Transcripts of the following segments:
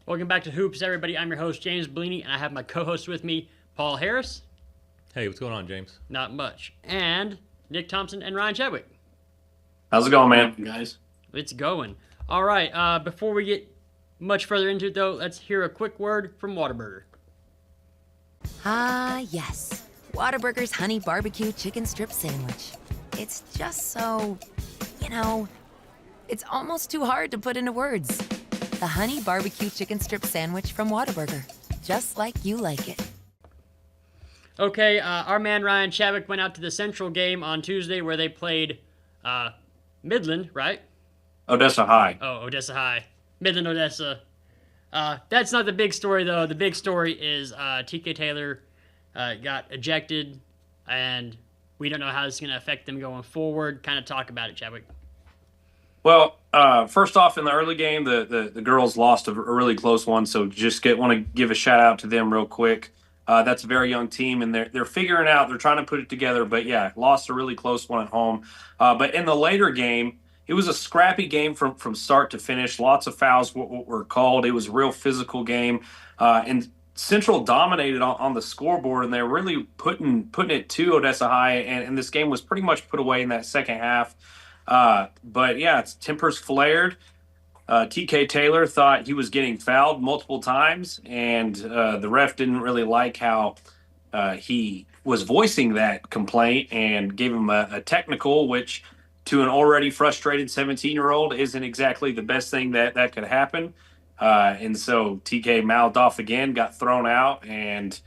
Welcome back to Hoops, everybody. I'm your host, James Bouligny, and I have my co-host with me, Paul Harris. Hey, what's going on, James? Not much. And Nick Thompson and Ryan Chadwick. How's it going, man, guys? It's going. All right, before we get much further into it, though, let's hear a quick word from Whataburger. Ah, yes. Whataburger's Honey Barbecue Chicken Strip Sandwich. It's just so, it's almost too hard to put into words. The Honey Barbecue Chicken Strip Sandwich from Whataburger. Just like you like it. Okay, our man Ryan Chadwick went out to the Central game on Tuesday where they played Midland, right? Odessa High. Oh, Odessa High. Midland, Odessa. That's not the big story, though. The big story is TK Taylor got ejected, and we don't know how this is going to affect them going forward. Kind of talk about it, Chadwick. Well, first off, in the early game, the girls lost a really close one, so just want to give a shout out to them real quick. That's a very young team, and they're figuring out. They're trying to put it together, but yeah, lost a really close one at home. But in the later game, it was a scrappy game from start to finish. Lots of fouls were called. It was a real physical game, and Central dominated on the scoreboard, and they're really putting it to Odessa High, and this game was pretty much put away in that second half. But yeah, its tempers flared. TK Taylor thought he was getting fouled multiple times, and the ref didn't really like how he was voicing that complaint and gave him a technical, which to an already frustrated 17-year-old isn't exactly the best thing that could happen. And so TK mouthed off again, got thrown out, and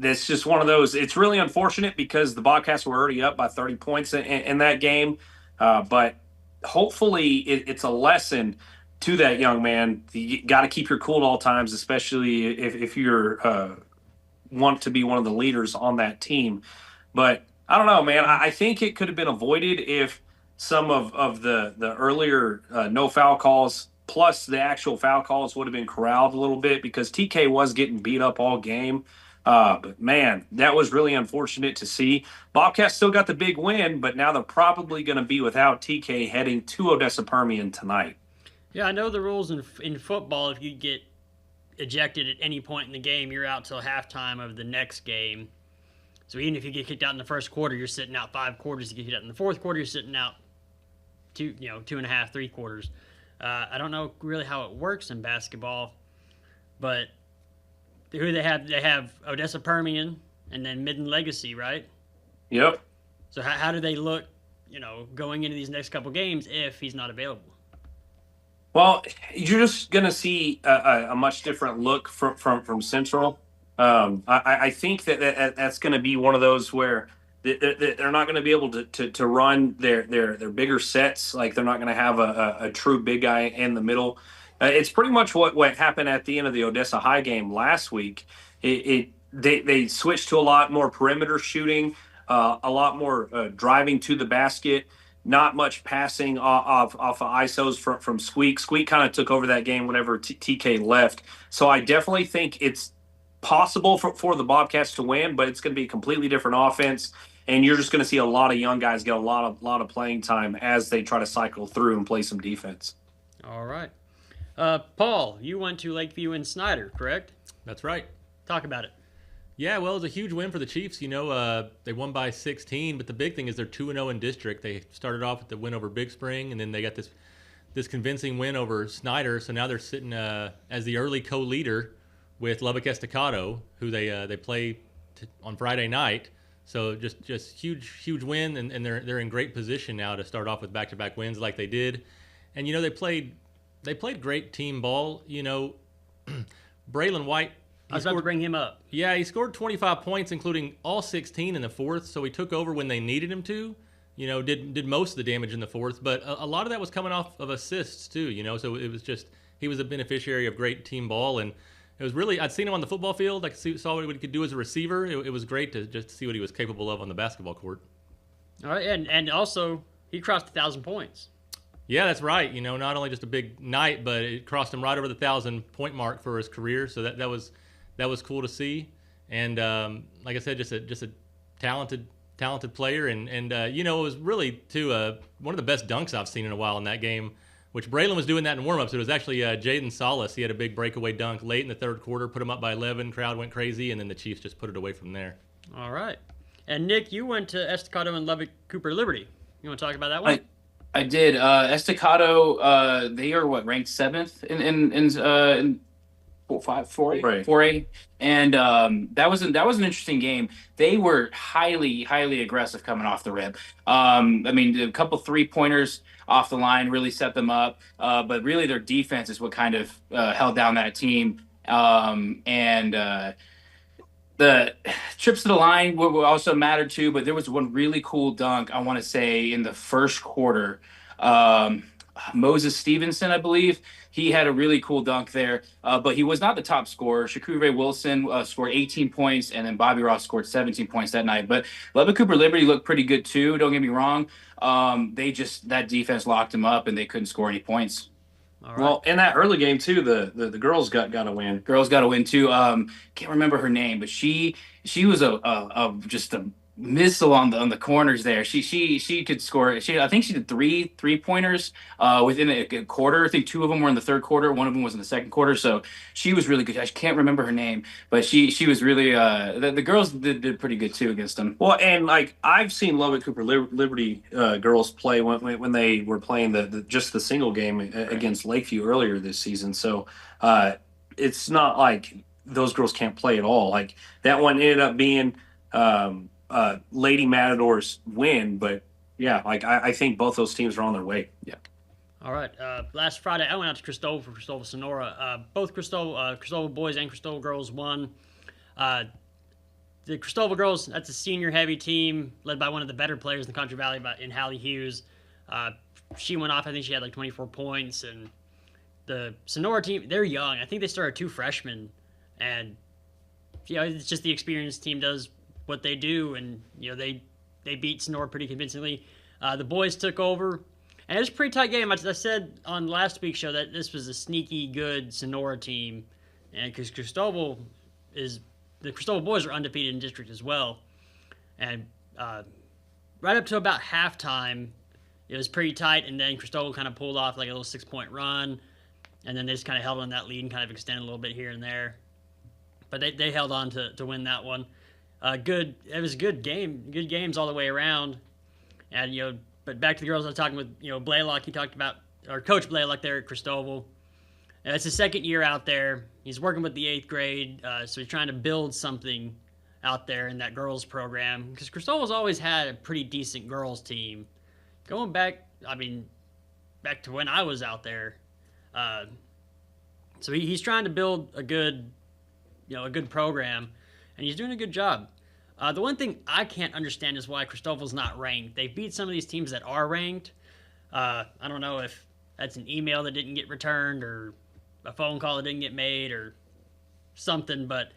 it's just one of those. It's really unfortunate because the Bobcats were already up by 30 points in that game, but hopefully it's a lesson to that young man. You got to keep your cool at all times, especially if you're want to be one of the leaders on that team. But I don't know, man. I think it could have been avoided if some of the earlier no foul calls plus the actual foul calls would have been corralled a little bit, because TK was getting beat up all game. But man, that was really unfortunate to see. Bobcats still got the big win, but now they're probably going to be without TK heading to Odessa Permian tonight. Yeah, I know the rules in football. If you get ejected at any point in the game, you're out till halftime of the next game. So even if you get kicked out in the first quarter, you're sitting out 5 quarters. You get kicked out in the fourth quarter, you're sitting out 2.5, 3 quarters. I don't know really how it works in basketball, but who they have Odessa Permian and then Midland Legacy, right? Yep. So how do they look, going into these next couple games if he's not available? Well, you're just going to see a much different look from Central. I think that's going to be one of those where they're not going to be able to run their bigger sets. Like, they're not going to have a true big guy in the middle. It's pretty much what happened at the end of the Odessa High game last week. They switched to a lot more perimeter shooting, a lot more driving to the basket, not much passing off of ISOs from Squeak. Squeak kind of took over that game whenever TK left. So I definitely think it's possible for the Bobcats to win, but it's going to be a completely different offense, and you're just going to see a lot of young guys get a lot of playing time as they try to cycle through and play some defense. All right. Paul, you went to Lakeview and Snyder, correct? That's right. Talk about it. Yeah, well, it was a huge win for the Chiefs. They won by 16, but the big thing is they're 2-0 in district. They started off with the win over Big Spring, and then they got this convincing win over Snyder. So now they're sitting as the early co-leader with Lubbock Estacado, who they play on Friday night. So just huge win, and they're in great position now to start off with back-to-back wins like they did. And they played great team ball. Braylon White. I was about to bring him up. Yeah, he scored 25 points, including all 16 in the fourth. So he took over when they needed him to. Did most of the damage in the fourth, but a lot of that was coming off of assists too. So it was just he was a beneficiary of great team ball, and it was really, I'd seen him on the football field. I saw what he could do as a receiver. It was great to just see what he was capable of on the basketball court. All right, and also he crossed 1,000 points. Yeah, that's right. Not only just a big night, but it crossed him right over the 1,000-point mark for his career. So that was cool to see. And like I said, just a talented player. And it was really too one of the best dunks I've seen in a while in that game which Braylon was doing that in warm-ups. It was actually Jaden Salas. He had a big breakaway dunk late in the third quarter, put him up by 11. Crowd went crazy, and then the Chiefs just put it away from there. All right. And Nick, you went to Estacado and Lubbock Cooper Liberty. You want to talk about that one? I did. Estacado, they are ranked 7th in 4A, Right. 4A, and that was an interesting game. They were highly aggressive coming off the rip. I mean, a couple 3-pointers off the line really set them up, but really their defense is what kind of held down that team. The trips to the line will also matter too, but there was one really cool dunk, I want to say, in the first quarter. Moses Stevenson, I believe, he had a really cool dunk there, but he was not the top scorer. Shakur Wilson scored 18 points, and then Bobby Ross scored 17 points that night. But Lubbock Cooper Liberty looked pretty good too, don't get me wrong. That defense locked him up, and they couldn't score any points. All right. Well, in that early game too, the girls got a win. Girls got to win too. Can't remember her name, but she was just a missile on the corners there. She could score. I think she did 3-pointers within a quarter. I think 2 of them were in the third quarter. 1 of them was in the second quarter. So she was really good. I can't remember her name, but she was really. The girls did pretty good too against them. Well, and like I've seen Lubbock Cooper Liberty girls play when they were playing the single game against Lakeview earlier this season. So it's not like those girls can't play at all. Like that one ended up being Lady Matador's win, but yeah, like I think both those teams are on their way. Yeah. All right. Last Friday, I went out to Cristobal for Cristobal Sonora. Both Cristobal boys and Cristobal girls won. The Cristobal girls, that's a senior-heavy team led by one of the better players in the Concho Valley, in Hallie Hughes. She went off. I think she had like 24 points. And the Sonora team, they're young. I think they started 2 freshmen, and it's just the experienced team does what they do, and they beat Sonora pretty convincingly. The boys took over, and it was a pretty tight game. I said on last week's show that this was a sneaky good Sonora team, and because the Cristobal boys are undefeated in district as well, and right up to about halftime, it was pretty tight, and then Cristobal kind of pulled off like a little 6-point run, and then they just kind of held on that lead and kind of extended a little bit here and there, but they held on to win that one. It was a good game, good games all the way around. And, but back to the girls, I was talking with, Blaylock. He talked about, or Coach Blaylock there at Cristobal. And it's his second year out there. He's working with the 8th grade, so he's trying to build something out there in that girls program. Because Cristobal's always had a pretty decent girls team. Going back, back to when I was out there. So he's trying to build a good program. And he's doing a good job. The one thing I can't understand is why Cristobal's not ranked. They beat some of these teams that are ranked. I don't know if that's an email that didn't get returned or a phone call that didn't get made or something, but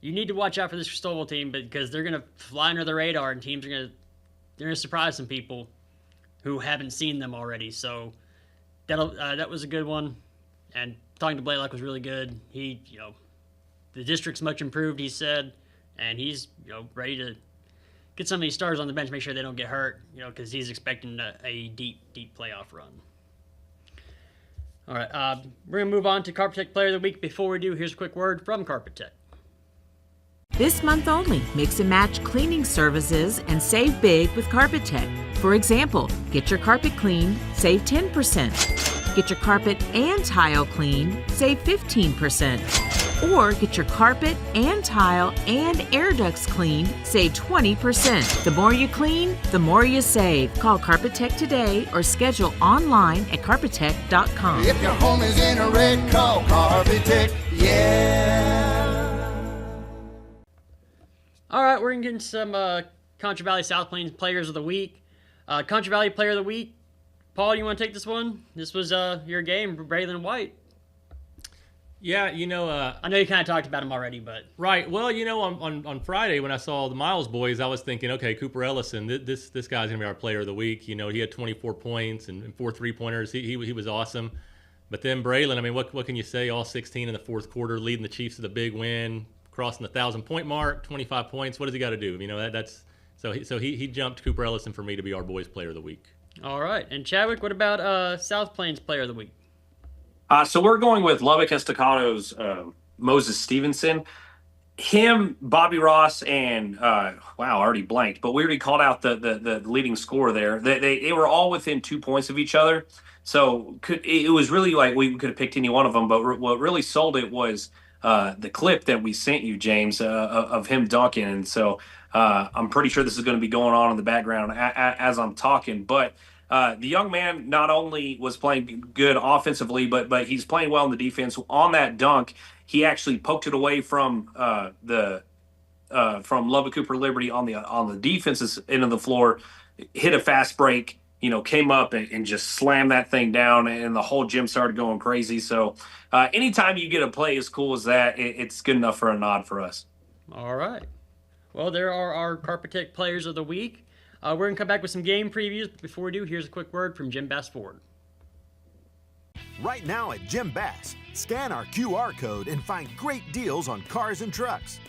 you need to watch out for this Cristobal team because they're going to fly under the radar, and teams are going to surprise some people who haven't seen them already. So that was a good one. And talking to Blaylock was really good. He, the district's much improved, he said, and he's ready to get some of these stars on the bench, make sure they don't get hurt, because he's expecting a deep playoff run. All right, we're going to move on to Carpet Tech Player of the Week. Before we do, here's a quick word from Carpet Tech. This month only, mix and match cleaning services and save big with Carpet Tech. For example, get your carpet clean, save 10%. Get your carpet and tile clean, save 15%. Or get your carpet and tile and air ducts cleaned, save 20%. The more you clean, the more you save. Call Carpet Tech today or schedule online at carpettech.com. If your home is in a wreck, call Carpet Tech, yeah. All right, we're going to get into some Concho Valley South Plains Players of the Week. Concho Valley Player of the Week. Paul, you want to take this one? This was your game, Braylon White. Yeah, I know you kind of talked about him already, but right. Well, on Friday when I saw the Miles boys, I was thinking, okay, Cooper Ellison, this guy's gonna be our player of the week. He had 24 points and 4 3-pointers. He was awesome. But then Braylon, what can you say? All 16 in the fourth quarter, leading the Chiefs to the big win, crossing the 1,000-point mark, 25 points. What does he got to do? So he jumped Cooper Ellison for me to be our boys' player of the week. All right. And Chadwick, what about South Plains Player of the Week? So we're going with Lubbock Estacado's Moses Stevenson. Him, Bobby Ross, and wow, I already blanked, but we already called out the leading scorer there. They were all within 2 points of each other, so it was really like we could have picked any one of them. But what really sold it was the clip that we sent you, James, of him dunking. And so I'm pretty sure this is going to be going on in the background as I'm talking, but. The young man not only was playing good offensively, but he's playing well in the defense. On that dunk, he actually poked it away from from Lubbock Cooper Liberty on the defense's end of the floor, hit a fast break, came up and just slammed that thing down, and the whole gym started going crazy. So anytime you get a play as cool as that, it's good enough for a nod for us. All right. Well, there are our Carpet Tech Players of the Week. We're going to come back with some game previews, but before we do, here's a quick word from Jim Bass Ford. Right now at Jim Bass, scan our QR code and find great deals on cars and trucks.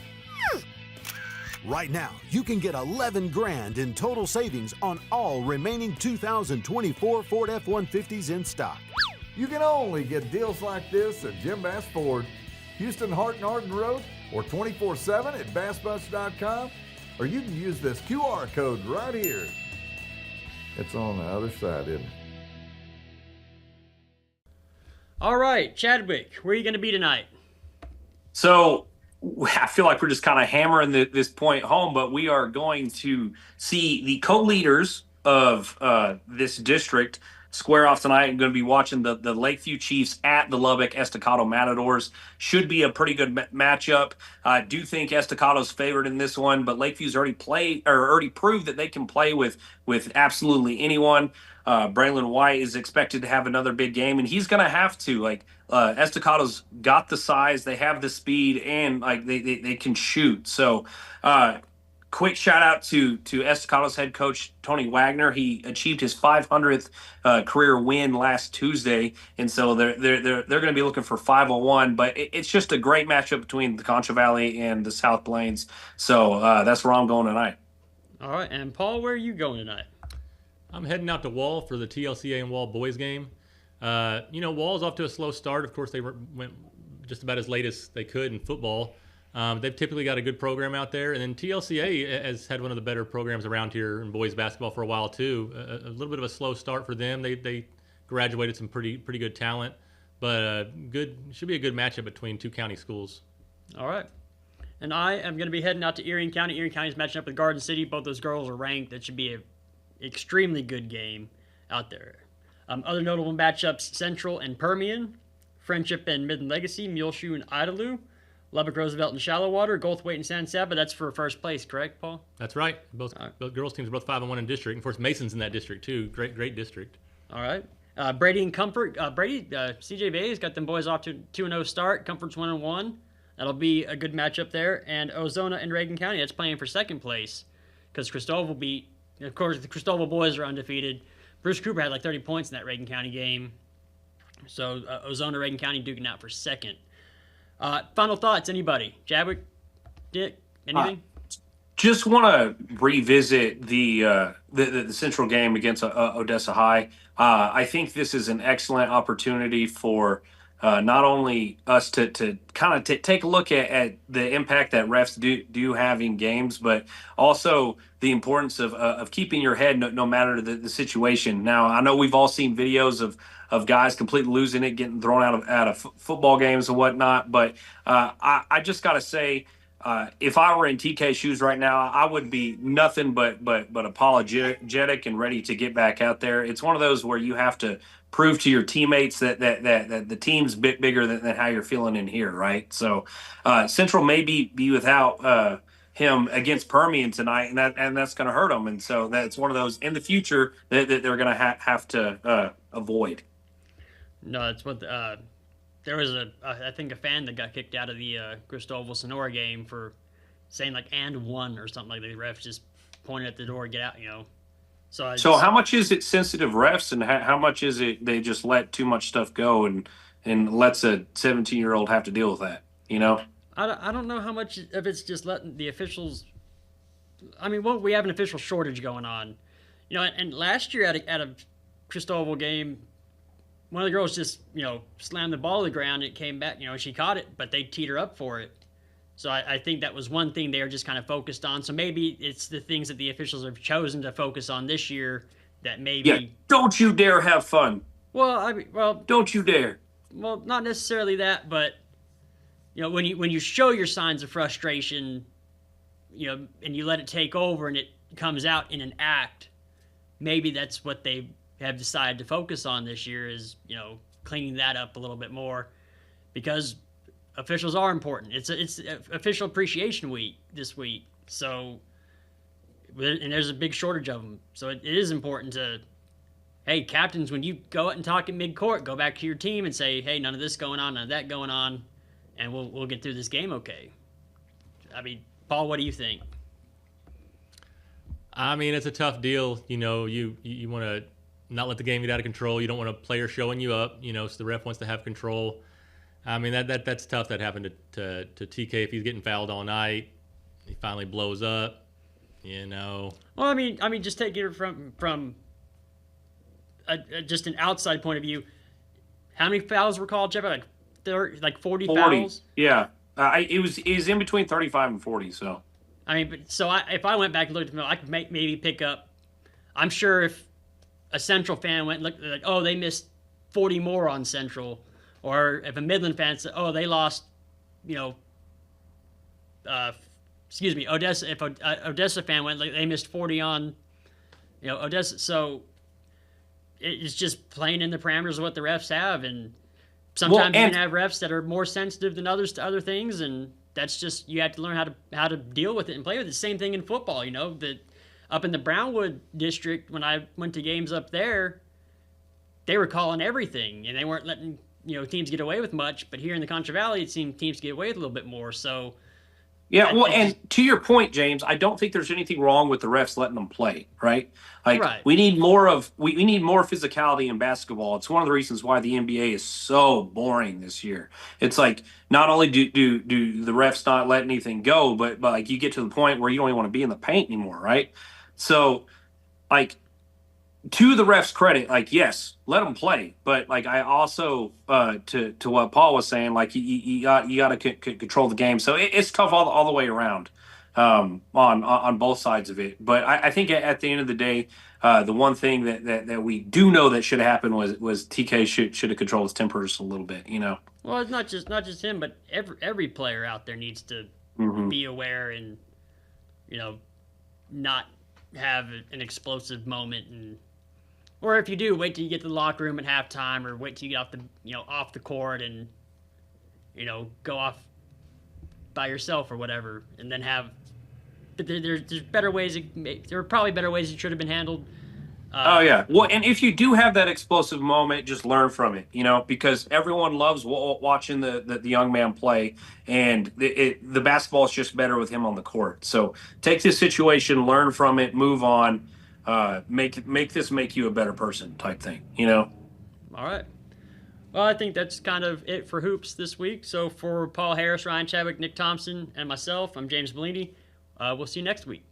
Right now, you can get $11 grand in total savings on all remaining 2024 Ford F-150s in stock. You can only get deals like this at Jim Bass Ford, Houston Hart and Arden Road, or 24/7 at bassbus.com. Or you can use this QR code right here. It's on the other side, isn't it? All right, Chadwick, where are you going to be tonight? So I feel like we're just kind of hammering this point home, but we are going to see the co-leaders of this district square off tonight. I'm going to be watching the Lakeview Chiefs at the Lubbock Estacado Matadors. Should be a pretty good matchup. I do think Estacado's favored in this one, but Lakeview's already proved that they can play with absolutely anyone. Braylon White is expected to have another big game, and he's going to have to. Estacado's got the size, they have the speed, and they can shoot. So quick shout out to Estacado's head coach, Tony Wagner. He achieved his 500th career win last Tuesday, and so they're going to be looking for 501. But it's just a great matchup between the Concho Valley and the South Plains. So that's where I'm going tonight. All right, and Paul, where are you going tonight? I'm heading out to Wall for the TLCA and Wall boys game. Wall's off to a slow start. Of course, they went just about as late as they could in football. They've typically got a good program out there. And then TLCA has had one of the better programs around here in boys basketball for a while, too. A little bit of a slow start for them. They graduated some pretty good talent. But should be a good matchup between two county schools. All right. And I am going to be heading out to Erie County. Erie County is matching up with Garden City. Both those girls are ranked. That should be an extremely good game out there. Other notable matchups, Central and Permian, Friendship and Midland Legacy, Muleshoe and Idalou, Lubbock Roosevelt and Shallowater, Goldthwaite and San Saba. That's for first place, correct, Paul? That's right. Both girls teams are both 5-1 in district. And of course, Mason's in that district too. Great district. All right. Brady and Comfort. CJ Bay's got them boys off to 2-0 start. Comfort's 1-1. That'll be a good matchup there. And Ozona and Reagan County, that's playing for second place because Cristobal beat. Of course, the Cristobal boys are undefeated. Bruce Cooper had like 30 points in that Reagan County game. So Ozona, Reagan County duking out for second. Final thoughts, anybody? Chadwick, Dick, anything? Just want to revisit the Central game against Odessa High. I think this is an excellent opportunity for not only us to kind of take a look at the impact that refs do have in games, but also the importance of keeping your head no matter the situation. Now, I know we've all seen videos of guys completely losing it, getting thrown out of football games and whatnot, but I just got to say, if I were in TK's shoes right now, I would be nothing but apologetic and ready to get back out there. It's one of those where you have to prove to your teammates that the team's a bit bigger than how you're feeling in here, right? So Central may be without him against Permian tonight, and that's going to hurt them. And so that's one of those in the future that they're going to have to avoid. No, it's what there was I think a fan that got kicked out of the Cristobal Sonora game for saying like "and one" or something like that. The refs just pointed at the door, get out, So how much is it sensitive refs, and how much is it they just let too much stuff go and lets a 17-year-old have to deal with that? I don't know how much of it's just letting the officials. I mean, we have an official shortage going on. You know, and last year at a Cristobal game, one of the girls just, slammed the ball to the ground. And it came back, she caught it, but they teed her up for it. So I think that was one thing they were just kind of focused on. So maybe it's the things that the officials have chosen to focus on this year that maybe. Yeah, don't you dare have fun. Well, don't you dare. Well, not necessarily that, but when you show your signs of frustration, and you let it take over and it comes out in an act, maybe that's what they have decided to focus on this year is, cleaning that up a little bit more, because officials are important. It's official appreciation week this week. So, and there's a big shortage of them. So it is important to, hey, captains, when you go out and talk at mid-court, go back to your team and say, hey, none of this going on, none of that going on, and we'll get through this game okay. I mean, Paul, what do you think? I mean, it's a tough deal. You want to not let the game get out of control. You don't want a player showing you up, so the ref wants to have control. I mean, that's tough. That happened to TK if he's getting fouled all night. He finally blows up, Well, I mean, just take it from just an outside point of view. How many fouls were called, Jeff? Like 40 fouls? Yeah. It was in between 35 and 40, so. I mean, if I went back and looked at them, I could maybe pick up. I'm sure if a Central fan went and looked, like, oh, they missed 40 more on Central. Or if a Midland fan said, oh, they lost, Odessa. If a Odessa fan went, like, they missed 40 on, Odessa. So it's just playing in the parameters of what the refs have. And sometimes you can have refs that are more sensitive than others to other things. And that's just, you have to learn how to deal with it and play with it. Same thing in football, that up in the Brownwood district, when I went to games up there, they were calling everything. And they weren't letting teams get away with much, but here in the Concho Valley, it seemed teams get away with a little bit more. So, yeah, and to your point, James, I don't think there's anything wrong with the refs letting them play, right? Like, right. we need more physicality in basketball. It's one of the reasons why the NBA is so boring this year. It's like not only do the refs not let anything go, but like you get to the point where you don't even want to be in the paint anymore, right? So, like, to the refs' credit, like, yes, let them play. But, like, I also, to what Paul was saying, like, you got to control the game. So it's tough all the way around on both sides of it. But I think at the end of the day, the one thing that we do know that should have happened was TK should have controlled his temper just a little bit, Well, it's not just him, but every player out there needs to be aware and, not have an explosive moment or if you do, wait till you get to the locker room at halftime, or wait till you get off the court and, go off by yourself or whatever, and then have. But there's better ways. There are probably better ways it should have been handled. Oh yeah. Well, and if you do have that explosive moment, just learn from it. Because everyone loves watching the young man play, and the basketball is just better with him on the court. So take this situation, learn from it, move on. Make this make you a better person type thing, All right. Well, I think that's kind of it for Hoops this week. So for Paul Harris, Ryan Chadwick, Nick Thompson, and myself, I'm James Bouligny. We'll see you next week.